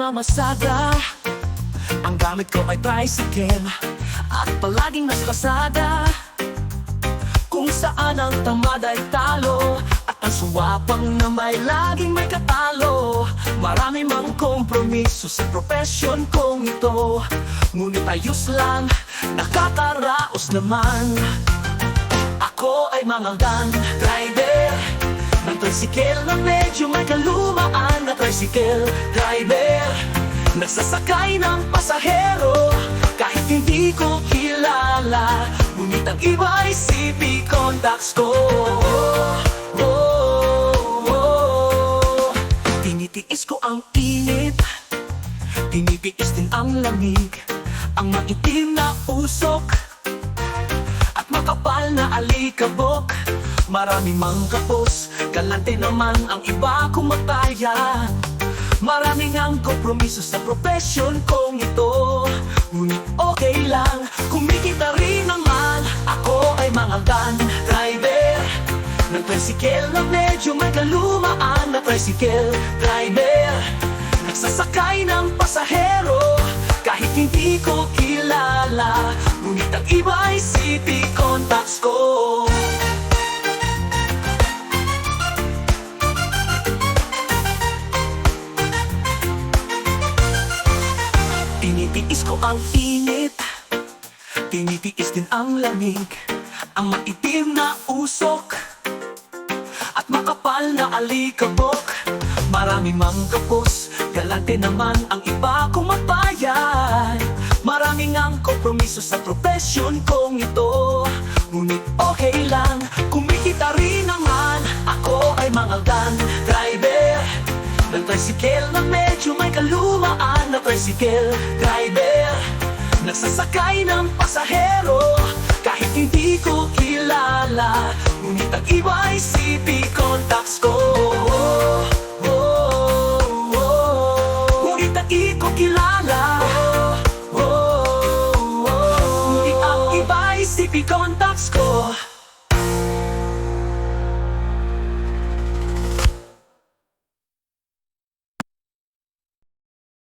namamasada. Ang gamit ko ay tricycle at palaging nasa kalsada, kung saan ang tamad ay talo at ang suwapang na laging may katalo. Marami mang kompromiso sa profesyon kong ito, ngunit ayos lang, nakakaraos naman. Ako ay Mangaldan Drayber ng tricycle na medyo may kalumaan na tricycle driver. Nagsasakay ng pasahero kahit hindi ko kilala, ngunit ang iba ay CP contacts ko. Tinitiis ko ang init, tinitiis din ang lamig, ang maitim na usok at makapal na alikabok. Marami mang kapos, galante naman ang iba kumataya. Maraming ang kompromiso sa profesyon kong ito, ngunit okay lang, kumikita rin naman. Ako ay Mangaldan Drayber ng tricycle na medyo may kalumaan na tricycle driver. Nagsasakay ng pasahero kahit hindi ko kilala, ngunit ang iba ay CP contacts ko. Tinitiis ko ang init, tinitiis din ang lamig, ang maitim na usok at makapal na alikabok. Marami mang kapos, galante naman ang iba kumabayan. Maraming ang kompromiso sa profesyon kong ito, ngunit okay lang, kumikita rin naman. Ako ay Mangaldan Drayber ng tricycle na medyo may kalumaan na tricycle driver. Nagsasakay ng pasahero kahit hindi ko kilala, ngunit ang iba ay CP contacts ko. Ngunit ang di ko kilala, ngunit ang iba ay CP contacts ko.